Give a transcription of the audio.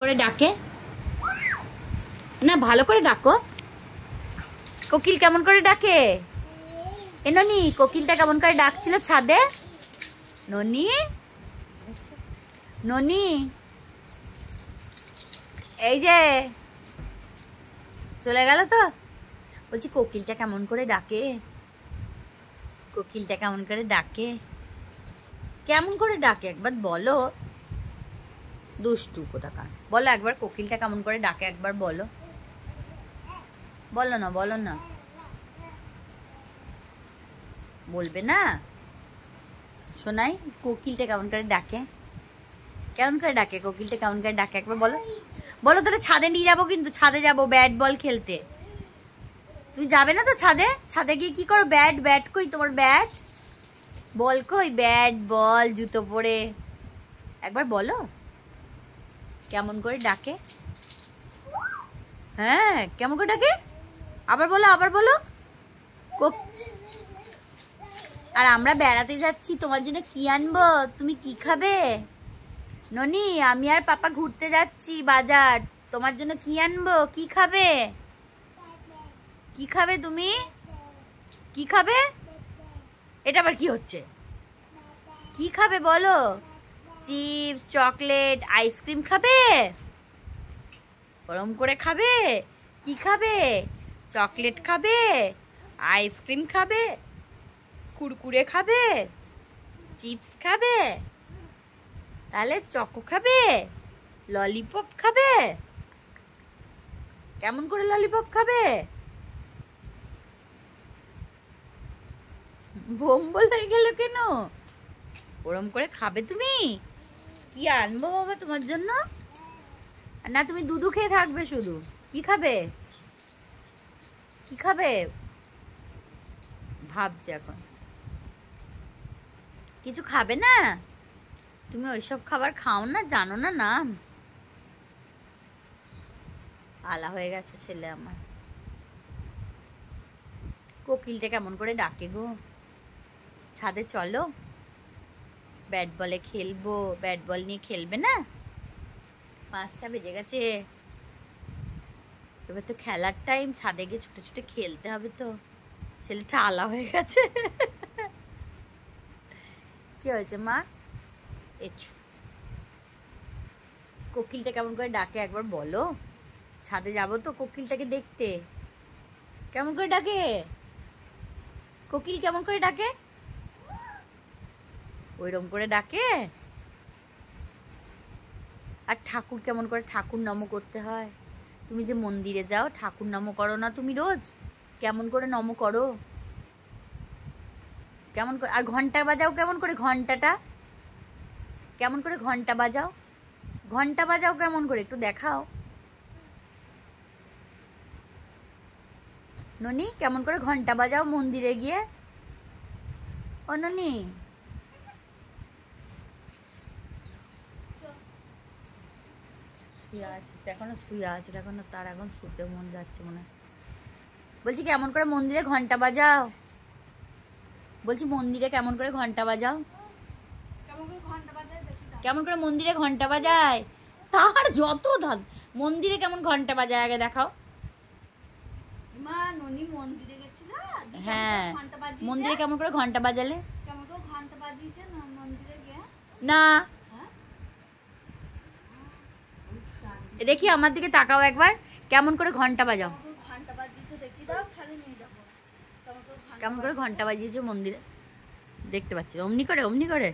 করে ডাকে না, ভালো করে ডাকো। কোকিল কেমন করে ডাকে? এ ননি, কোকিলটা কেমন করে ডাকছিল ছাদে? ননি, ননি, এই যে চলে গেল তো। বলছি কোকিলটা কেমন করে ডাকে? কোকিলটা কেমন করে ডাকে? কেমন করে ডাকে একবার বলো। দুষ্টু কোথাকার, বলো একবার কোকিলটা কেমন করে ডাকে একবার বলো। বলো না, বলো না, বলবে না? শোনাই কোকিলটা কেমন করে ডাকে, কেমন করে ডাকে কোকিলটা, কেমন করে ডাকে একবার বলো। বলো তাহলে ছাদে নিয়ে যাবো, কিন্তু ছাদে যাবো ব্যাট বল খেলতে। তুমি যাবে না তো ছাদে? ছাদে গিয়ে কি করো? ব্যাট, ব্যাট কই তোমার? ব্যাট বল কই? ব্যাট বল জুতো পরে একবার বলো কেমন করে ডাকে। হ্যাঁ, কেমন করে ডাকে আবার বলো, আবার বলো। আর আমরা বেড়াতে যাচ্ছি, তোমার জন্য কি আনবো? তুমি কি খাবে? ননি, আমি আর পাপা ঘুরতে যাচ্ছি বাজার, তোমার জন্য কি আনবো? কি খাবে? কি খাবে তুমি? কি খাবে? এটা আবার কি হচ্ছে? কি খাবে বলো? চিপস, চকলেট, আইসক্রিম খাবে? গরম করে খাবে? কি খাবে? চকলেট খাবে, আইসক্রিম খাবে, কুরকুরে খাবে, চিপস খাবে, তাহলে চকো খাবে, ললিপপ খাবে? কেমন করে ললিপপ খাবে? বোম্বল হয়ে গেল কেন? ওরম করে খাবে তুমি? কি আনবো বাবা তোমার জন্য? না তুমি দুধু খেয়ে থাকবে শুধু? কি খাবে? কি খাবে ভাবছে এখন? কিছু খাবে না? তুমি ওইসব খাবার খাও না, জানো না নাম? আলা হয়ে গেছে ছেলে আমার। কোকিলটা কেমন করে ডাকে গো। ছাদে চলো, ব্যাট বলে খেলবো। ব্যাট বল নিয়ে খেলবে না? 5টা বেজে গেছে, এবার তো খেলার টাইম। ছাদে গিয়ে ছুটে ছুটে খেলতে হবে তো। ছেলেটা আলা হয়ে গেছে। কি হয়েছে মা? এছো, কোকিলটা কেমন করে ডাকে একবার বলো। ছাদে যাবো তো কোকিলটাকে দেখতে। কেমন করে ডাকে কোকিল? কেমন করে ডাকে? ওইরকম করে ডাকে। আর ঠাকুর কেমন করে ঠাকুর নম করতে হয়? তুমি যে মন্দিরে যাও, ঠাকুর নম করো না তুমি রোজ? কেমন করে নম করো? কেমন করে? আর ঘন্টা বাজাও কেমন করে? ঘন্টাটা কেমন করে ঘন্টা বাজাও? ঘন্টা বাজাও কেমন করে একটু দেখাও। ননি, কেমন করে ঘন্টা বাজাও মন্দিরে গিয়ে? ও ননি, এখনো শুয়ে আছে, এখনো তার এখন শুতে মন যাচ্ছে মনে হয়। বলছি কেমন করে মন্দিরে ঘন্টা বাজাও? বলছি মন্দিরে কেমন করে ঘন্টা বাজাও? কেমন করে মন্দিরে ঘন্টা বাজায়? তার যত ধান, মন্দিরে কেমন ঘন্টা বাজায় আগে দেখাও। মা ননি মন্দিরে গেছিল, হ্যাঁ, মন্দিরে কেমন করে ঘন্টা বাজালে? কেমন করে ঘন্টা বাজিয়েছে না মন্দিরে গিয়ে? না, দেখি আমার দিকে তাকাও একবার, কেমন করে ঘন্টা বাজাও? ঘন্টা বাজিয়েছো দেখি দাও, তাহলে নিয়ে যাবো। কেমন করে ঘন্টা বাজিয়েছো মন্দিরে? দেখতে পাচ্ছি অমনি করে, অমনি করে।